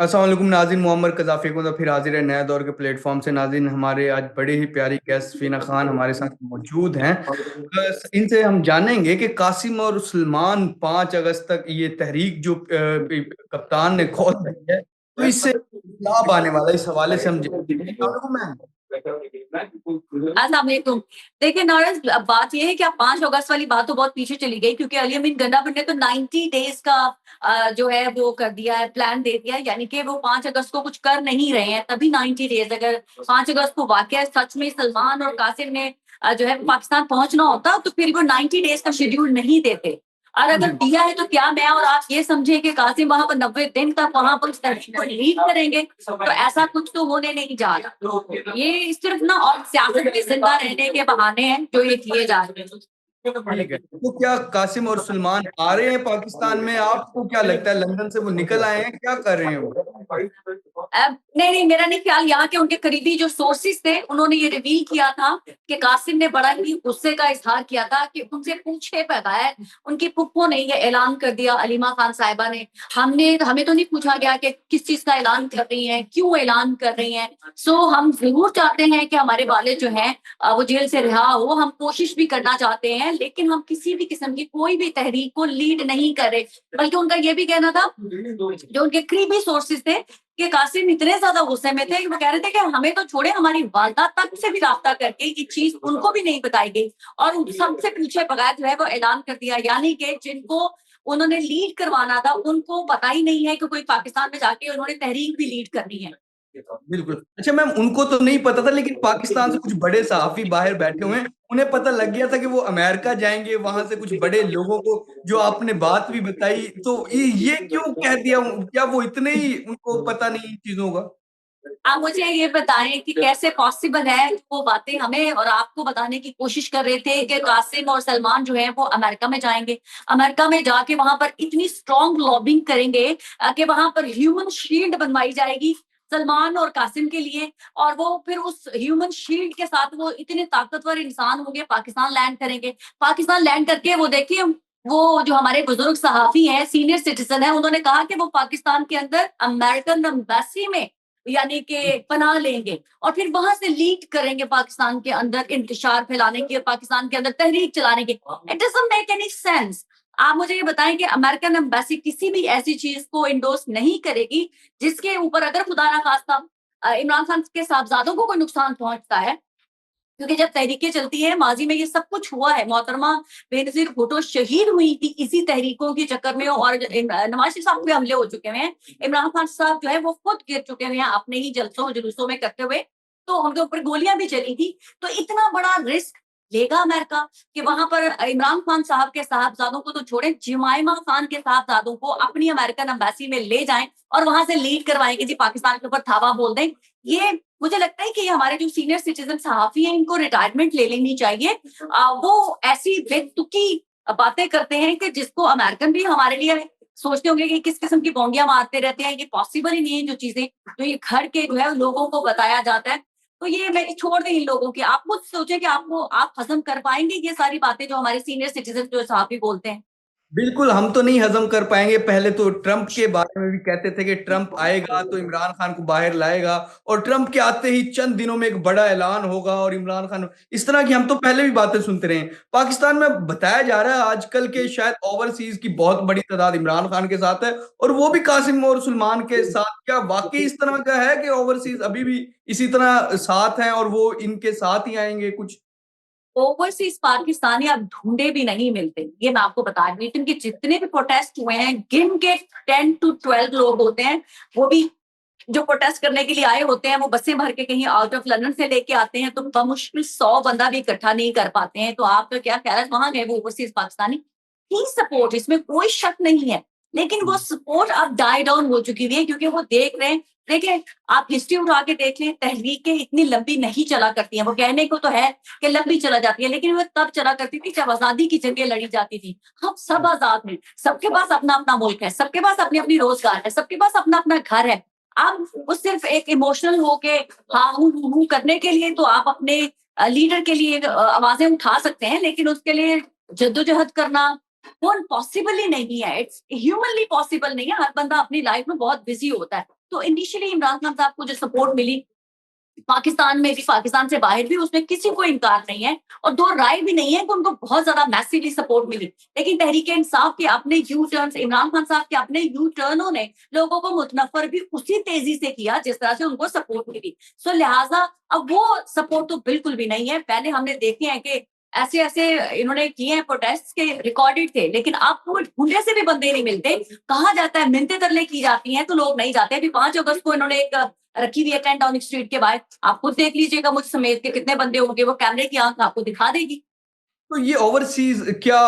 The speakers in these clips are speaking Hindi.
अस्सलाम वालेकुम नाज़रीन, मुअम्मर कज़ाफ़ी को फिर हाजिर है नया दौर के प्लेटफॉर्म से। नाज़रीन, हमारे आज बड़े ही प्यारी गेस्ट फ़ीना खान हमारे साथ मौजूद हैं। इनसे हम जानेंगे कि कासिम और सलमान 5 अगस्त तक ये तहरीक जो कप्तान ने खोल दी है, तो इससे लाभ आने वाला है, इस हवाले से हम जानेंगे। मैम, अस्सलाम वालेकुम। देखिए नॉरेस, अब बात ये है कि आप 5 अगस्त वाली बात तो बहुत पीछे चली गई, क्योंकि अली अमीन गंडापुर ने तो 90 डेज का जो है वो कर दिया है, प्लान दे दिया है। यानी कि वो 5 अगस्त को कुछ कर नहीं रहे हैं, तभी 90 डेज। अगर 5 अगस्त को वाकई सच में सलमान और कासिम ने जो है पाकिस्तान पहुंचना होता, तो फिर वो 90 डेज का शेड्यूल नहीं देते। और अगर जी दिया है तो क्या मैं और आप ये समझे कि कासिम वहां पर 90 दिन तक वहां पर उस तहरीक को लीड करेंगे? तो ऐसा कुछ तो होने नहीं जा रहा। ये सिर्फ ना और सियासत में जिंदा रहने के बहाने हैं जो ये किए जा रहे हैं। ठीक है, तो क्या कासिम और सलमान आ रहे हैं पाकिस्तान में? आपको क्या लगता है, लंदन से वो निकल आए हैं, क्या कर रहे हैं वो? नहीं नहीं, मेरा नहीं ख्याल। यहाँ के उनके करीबी जो सोर्सेस थे उन्होंने ये रिवील किया था कि कासिम ने बड़ा ही गुस्से का इजहार किया था कि उनसे पूछे बगैर उनकी फुप्पो ने ये ऐलान कर दिया, अलीमा खान साहिबा ने। हमें तो नहीं पूछा गया कि किस चीज का ऐलान कर रही हैं, क्यों ऐलान कर रही हैं। सो हम जरूर चाहते हैं कि हमारे वालिद जो हैं वो जेल से रिहा हो। हम कोशिश भी करना चाहते हैं, लेकिन हम किसी भी किस्म की कोई भी तहरीक को लीड नहीं कर रहे। बल्कि उनका ये भी कहना था, जो उनके करीबी सोर्सेस थे, कि कासिम इतने ज्यादा गुस्से में थे कि वो कह रहे थे कि हमें तो छोड़े, हमारी वालदा तक से भी राब्ता करके ये चीज उनको भी नहीं बताई गई, और उन सबसे पूछे बगैर जो है वो ऐलान कर दिया। यानी कि जिनको उन्होंने लीड करवाना था उनको पता ही नहीं है कि कोई पाकिस्तान में जाके उन्होंने तहरीक भी लीड करनी है। बिल्कुल। अच्छा मैम, उनको तो नहीं पता था, लेकिन पाकिस्तान से कुछ बड़े सहाफी बाहर बैठे हुए हैं, उन्हें पता लग गया था कि वो अमेरिका जाएंगे, वहां से कुछ बड़े लोगों को, जो आपने बात भी बताई, तो ये क्यों कह दिया? क्या वो इतने ही उनको पता नहीं इन चीजों का? आप मुझे ये बताएं कि कैसे पॉसिबल है वो बातें हमें और आपको बताने की कोशिश कर रहे थे कि कासिम और सलमान जो है वो अमेरिका में जाएंगे। अमेरिका में जाके वहां पर इतनी स्ट्रॉन्ग लॉबिंग करेंगे कि वहां पर ह्यूमन शील्ड बनवाई जाएगी सलमान और कासिम के लिए। और वो फिर उस ह्यूमन शील्ड के साथ वो इतने ताकतवर इंसान होंगे, पाकिस्तान लैंड करेंगे। पाकिस्तान लैंड करके वो देखिए, वो जो हमारे बुजुर्ग सहाफी हैं, सीनियर सिटीजन है, उन्होंने कहा कि वो पाकिस्तान के अंदर अमेरिकन एम्बेसी में यानी कि पनाह लेंगे, और फिर वहां से लीड करेंगे पाकिस्तान के अंदर इंतशार फैलाने की और पाकिस्तान के अंदर तहरीक चलाने की। It doesn't make any sense. आप मुझे ये बताएं कि अमेरिकन एम्बेसी किसी भी ऐसी चीज को इंडोर्स नहीं करेगी जिसके ऊपर अगर खुदा ना खास्ता इमरान खान के साहबजादों को कोई नुकसान पहुंचता है। क्योंकि जब तहरीकें चलती है, माजी में ये सब कुछ हुआ है। मोहतरमा बेनजीर भुट्टो शहीद हुई थी इसी तहरीकों के चक्कर में, और नवाज शरीफ साहब पे हमले हो चुके हैं। इमरान खान साहब जो है वो खुद गिर चुके हैं अपने ही जलसों जुलूसों में करते हुए, तो उनके ऊपर गोलियां भी चली थी। तो इतना बड़ा रिस्क लेगा अमेरिका कि वहां पर इमरान खान साहब के साहबजादों को तो छोड़े, जमाइमा खान के साहबजादों को अपनी अमेरिकन एम्बेसी में ले जाएं और वहां से लीड करवाएंगे जी, पाकिस्तान के ऊपर थावा बोल दें। ये मुझे लगता है कि हमारे जो सीनियर सिटीजन सहाफी हैं इनको रिटायरमेंट ले लेनी चाहिए। वो ऐसी बेतुकी बातें करते हैं कि जिसको अमेरिकन भी हमारे लिए सोचते होंगे कि किस किस्म की बौंडियां मारते रहते हैं, ये पॉसिबल ही नहीं है जो चीजें जो ये घर के जो है लोगों को बताया जाता है। तो ये मैं छोड़ दें इन लोगों की। आप खुद सोचें कि आप हजम कर पाएंगे ये सारी बातें जो हमारे सीनियर सिटीजन जो सहाफी बोलते हैं? बिल्कुल, हम तो नहीं हजम कर पाएंगे। पहले तो ट्रंप के बारे में भी कहते थे कि ट्रंप आएगा तो इमरान खान को बाहर लाएगा, और ट्रंप के आते ही चंद दिनों में एक बड़ा ऐलान होगा और इमरान खान, इस तरह की हम तो पहले भी बातें सुनते रहे हैं। पाकिस्तान में बताया जा रहा है आजकल के शायद ओवरसीज की बहुत बड़ी तादाद इमरान खान के साथ है, और वो भी कासिम और सलमान के साथ। क्या वाकई इस तरह का है कि ओवरसीज अभी भी इसी तरह साथ हैं और वो इनके साथ ही आएंगे कुछ? ओवरसीज पाकिस्तानी अब ढूंढे भी नहीं मिलते, ये मैं आपको बता रही हूँ। इनके जितने भी प्रोटेस्ट हुए हैं, गिन के 10 to 12 लोग होते हैं। वो भी जो प्रोटेस्ट करने के लिए आए होते हैं वो बसें भर के कहीं आउट ऑफ लंदन से लेके आते हैं, तो बमुश्किल 100 बंदा भी इकट्ठा नहीं कर पाते हैं। तो आपका क्या ख्याल है, वहां गए वो ओवरसीज पाकिस्तानी ही सपोर्ट, इसमें कोई शक नहीं है। लेकिन वो सपोर्ट अब डाई डाउन हो चुकी है, क्योंकि वो देख रहे हैं। देखिए, आप हिस्ट्री उठा के देख लें, तहरीकें इतनी लंबी नहीं चला करती हैं। वो कहने को तो है कि लंबी चला जाती है, लेकिन वो तब चला करती थी जब आजादी की जंगें लड़ी जाती थी। हम सब आजाद हैं, सबके पास अपना अपना मुल्क है, सबके पास अपनी अपनी रोजगार है, सबके पास अपना अपना घर है। आप वो सिर्फ एक इमोशनल होके हाँ हूँ करने के लिए तो आप अपने लीडर के लिए आवाजें उठा सकते हैं, लेकिन उसके लिए जद्दोजहद करना वो पॉसिबल ही नहीं है। इट्स ह्यूमनली पॉसिबल नहीं है। हर बंदा अपनी लाइफ में बहुत बिजी होता है। तो इनिशियली इमरान खान साहब को जो सपोर्ट मिली पाकिस्तान में भी, पाकिस्तान से बाहर भी, उसमें किसी को इनकार नहीं है और दो राय भी नहीं है कि उनको बहुत ज्यादा मैसिवली सपोर्ट मिली। लेकिन तहरीक-ए-इंसाफ के अपने यू टर्न, इमरान खान साहब के अपने यू टर्नों ने लोगों को मुतनफर भी उसी तेजी से किया जिस तरह से उनको सपोर्ट मिली। सो लिहाजा अब वो सपोर्ट तो बिल्कुल भी नहीं है। पहले हमने देखे हैं कि ऐसे ऐसे इन्होंने किए हैं प्रोटेस्ट के, रिकॉर्डेड थे, लेकिन अब वो ढूंढे से भी बंदे नहीं मिलते। कहा जाता है मिन्नतें तरले की जाती हैं तो लोग नहीं जाते। अभी 5 अगस्त को इन्होंने एक रखी हुई है टेंट डाउनिंग स्ट्रीट के बाहर, आप खुद देख लीजिएगा मुझ समेत के कितने बंदे होंगे, वो कैमरे की आंख आपको दिखा देगी। तो ये ओवरसीज क्या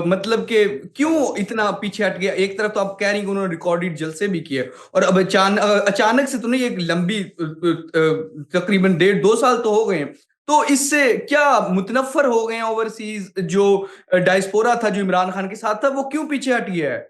मतलब कि क्यों इतना पीछे हट गया? एक तरफ तो आप कह रही हैं कि उन्होंने रिकॉर्डेड जलसे भी किए और अब अचानक से तो नहीं, एक लंबी तकरीबन 1.5-2 साल तो हो गए हैं। तो इससे क्या मुतनफर हो गए हैं ओवरसीज जो डायस्पोरा था जो इमरान खान के साथ था, वो क्यों पीछे हट गया है?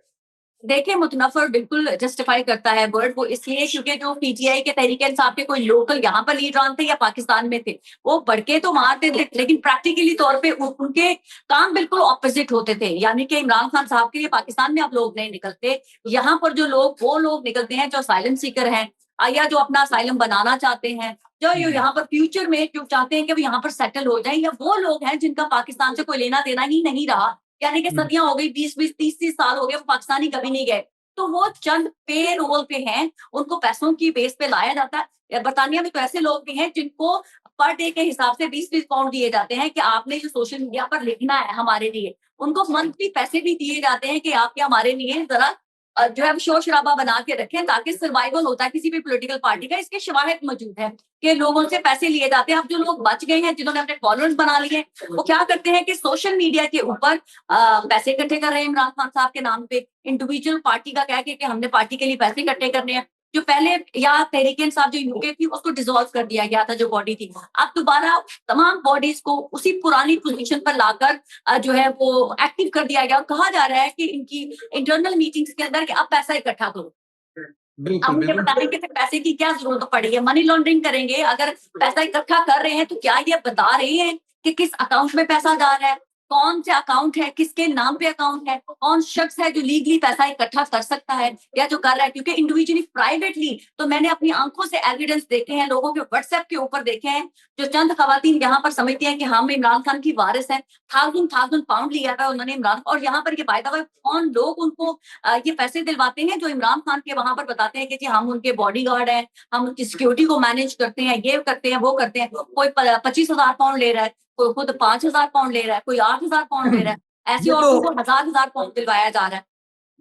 देखिए मुतनफ़र बिल्कुल जस्टिफ़ाई करता है वर्ड, वो इसलिए क्योंकि जो पीटीआई के तहरीक-ए-इंसाफ के कोई लोकल यहाँ पर लीडरान थे या पाकिस्तान में थे, वो भड़के तो मारते थे, लेकिन प्रैक्टिकली तौर पे उनके काम बिल्कुल ऑपोज़िट होते थे। यानी कि इमरान खान साहब के लिए पाकिस्तान में अब लोग नहीं निकलते। यहाँ पर जो लोग, वो लोग निकलते हैं जो असाइलम सीकर हैं, या जो अपना असाइलम बनाना चाहते हैं, जो यहाँ पर फ्यूचर में जो चाहते हैं कि वो यहाँ पर सेटल हो जाएँ, या वो लोग हैं जिनका पाकिस्तान से कोई लेना-देना ही नहीं रहा। यानी कि हम्म। सदियां हो गई, 20-20, 30-30 साल हो गए, वो पाकिस्तानी कभी नहीं गए। तो वो चंद पे रोल पे हैं, उनको पैसों की बेस पे लाया जाता है। बरतानिया में तो ऐसे लोग भी हैं जिनको पर डे के हिसाब से 20-20 पाउंड दिए जाते हैं कि आपने जो सोशल मीडिया पर लिखना है हमारे लिए। उनको मंथली पैसे भी दिए जाते हैं कि आपके हमारे लिए जरा जो है शोर शराबा बना के रखें, ताकि सर्वाइवल होता है किसी भी पॉलिटिकल पार्टी का। इसके शवाहिद मौजूद है कि लोगों से पैसे लिए जाते हैं। अब जो लोग बच गए हैं, जिन्होंने अपने फॉलोअर्स बना लिए, वो क्या करते हैं कि सोशल मीडिया के ऊपर पैसे इकट्ठे कर रहे हैं इमरान खान साहब के नाम पे, इंडिविजुअल पार्टी का कह के कि हमने पार्टी के लिए पैसे इकट्ठे करने हैं। जो पहले या तहरीक-ए-इंसाफ जो यूके थी उसको डिसॉल्व कर दिया गया था, जो बॉडी थी। अब दोबारा तमाम बॉडीज को उसी पुरानी पोजीशन पर लाकर जो है वो एक्टिव कर दिया गया और कहा जा रहा है कि इनकी इंटरनल मीटिंग्स के अंदर कि अब पैसा इकट्ठा करो। अब बिल्कुल मुझे बिल्कुल। बताएं कि फिर पैसे की क्या जरूरत पड़ी है? मनी लॉन्ड्रिंग करेंगे, अगर पैसा इकट्ठा कर रहे हैं तो क्या ये बता रहे हैं कि किस अकाउंट में पैसा जा रहा है, कौन से अकाउंट है, किसके नाम पे अकाउंट है, कौन शख्स है जो लीगली पैसा इकट्ठा कर सकता है या जो कर रहा है? क्योंकि इंडिविजुअली प्राइवेटली तो मैंने अपनी आंखों से एविडेंस देखे हैं, लोगों के व्हाट्सएप के ऊपर देखे हैं, जो चंद खवातीन यहाँ पर समझती हैं कि हम इमरान खान की वारिस हैं। 1000 पाउंड लिया था उन्होंने इमरान, और यहाँ पर ये बाय द वे कौन लोग उनको ये पैसे दिलवाते हैं, जो इमरान खान के वहां पर बताते हैं कि जी हम उनके बॉडीगार्ड हैं, हम उनकी सिक्योरिटी को मैनेज करते हैं, ये करते हैं, वो करते हैं। कोई 25,000 पाउंड ले रहा है, कोई खुद 5,000 पाउंड ले रहा है, कोई 8,000 पाउंड ले रहा है। ऐसी ये तो औरतों को हजार पाउंड दिलवाया जा रहा है।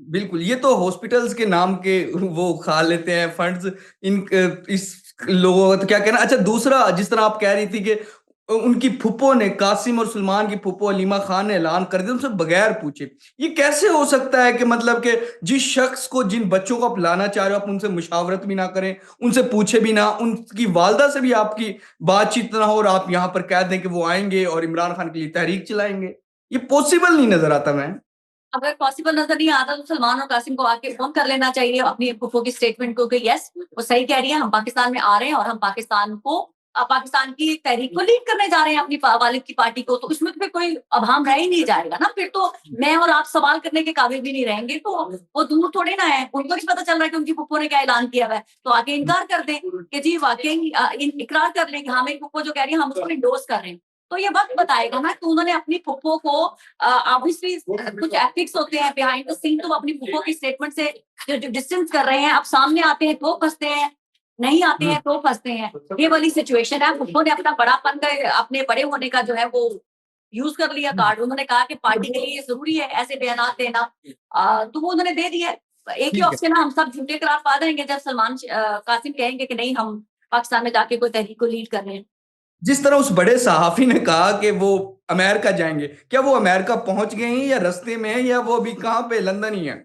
बिल्कुल, ये तो हॉस्पिटल्स के नाम के वो खा लेते हैं फंड्स। इस लोगों का तो क्या कहना। अच्छा, दूसरा जिस तरह आप कह रही थी कि उनकी फूफो ने, कासिम और सलमान की फूफो अलीमा खान ने ऐलान कर दिया उनसे बगैर पूछे। ये कैसे हो सकता है कि मतलब कि जिस शख्स को, जिन बच्चों को आप लाना चाह रहे हो, आप उनसे मुशावरत भी ना करें, उनसे पूछे भी ना, उनकी वालदा से भी आपकी बातचीत ना हो और आप यहाँ पर कह दें कि वो आएंगे और इमरान खान के लिए तहरीक चलाएंगे? ये पॉसिबल नहीं नजर आता मैं। अगर पॉसिबल नजर नहीं आता तो सलमान और कासिम को आके फोन कर लेना चाहिए अपनी फूफो की स्टेटमेंट को कि यस वो सही कह रही है, हम पाकिस्तान में आ रहे हैं और हम पाकिस्तान को पाकिस्तान की एक तहरीक को लीड करने जा रहे हैं अपनी वालिद की पार्टी को। तो इसमें तो फिर कोई अभाम रह ही नहीं जाएगा ना, फिर तो मैं और आप सवाल करने के काबिल भी नहीं रहेंगे। तो वो दूर थोड़े ना है, उनको भी पता चल रहा है कि उनकी फूफो ने क्या ऐलान किया हुआ है, तो आगे इनकार कर दें कि जी वाकई इकरार कर लें कि हाँ मेरी फूफो जो कह रही है हम उसको इंडोर्स कर रहे हैं। तो ये वक्त बताएगा ना कि उन्होंने अपनी फूफो को ऑब्वियसली कुछ एथिक्स होते हैं बिहाइंड द सीन, तो वो अपनी फूफो की स्टेटमेंट से जो डिस्टेंस कर रहे हैं। अब सामने आते हैं तो फंसते हैं, नहीं आते हैं तो फंसते हैं। ये वाली सिचुएशन है। फूफो ने अपना बड़ापन का, अपने बड़े होने का जो है वो यूज कर लिया कार्ड। उन्होंने कहा कि पार्टी के लिए ये जरूरी है ऐसे बयान देना, तो वो उन्होंने दे दिया। एक ही ठीक है। ऑप्शन है, हम सब झूठे करार पा देंगे जब सलमान कासिम कहेंगे कि नहीं हम पाकिस्तान में जाके कोई तहरीक को लीड कर रहे हैं। जिस तरह उस बड़े सहाफी ने कहा कि वो अमेरिका जाएंगे, क्या वो अमेरिका पहुंच गए हैं या रास्ते में हैं या वो अभी कहाँ पे, लंदन ही है?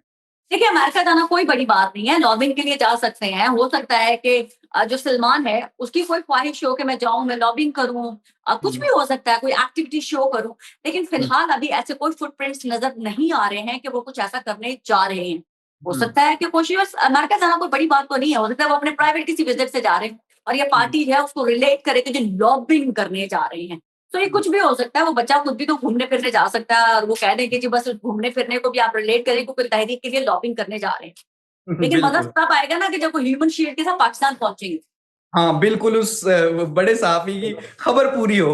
देखिए अमेरिका जाना कोई बड़ी बात नहीं है, लॉबिंग के लिए जा सकते हैं। हो सकता है कि जो सलमान है उसकी कोई ख्वाहिश हो कि मैं जाऊं, मैं लॉबिंग करूं, कुछ हम्म। भी हो सकता है, कोई एक्टिविटी शो करूं। लेकिन हम्म। फिलहाल अभी ऐसे कोई फुटप्रिंट्स नजर नहीं आ रहे हैं कि वो कुछ ऐसा करने जा रहे हैं। हो हम्म। सकता है कि कोशिश, अमेरिका जाना कोई बड़ी बात तो नहीं है, हो सकता है वो अपने प्राइवेट किसी विजिट से जा रहे हैं और ये पार्टी है उसको रिलेट करे कि जो लॉबिंग करने जा रहे हैं। तो ये कुछ भी हो सकता है। वो बच्चा खुद भी तो घूमने फिरने जा सकता है और वो कह दें कि जी बस घूमने फिरने को भी आप रिलेट करें, क्योंकि तहरीक के लिए लॉबिंग करने जा रहे हैं। लेकिन मजा बिल्कुल। तब आएगा ना कि जब वो ह्यूमन शील्ड के साथ पाकिस्तान पहुंचेंगे। हाँ, बिल्कुल उस बड़े सहाफ़ी की खबर पूरी हो।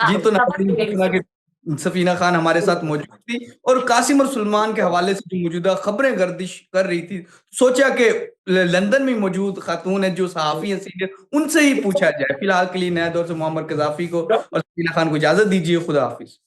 हाँ, जी तो खबर नाज़रीन पूरी। सुना कि सफ़ीना खान हमारे साथ मौजूद थी और कासिम और सलमान के हवाले से जो मौजूदा खबरें गर्दिश कर रही थी, सोचा कि लंदन में मौजूद खातून है जो सहाफ़ी हैं सीनियर, उनसे ही पूछा जाए। फिलहाल के लिए नया दौर से मोहम्मद कज़ाफ़ी को और सफ़ीना खान को इजाज़त दीजिए। खुदा हाफ़िज़।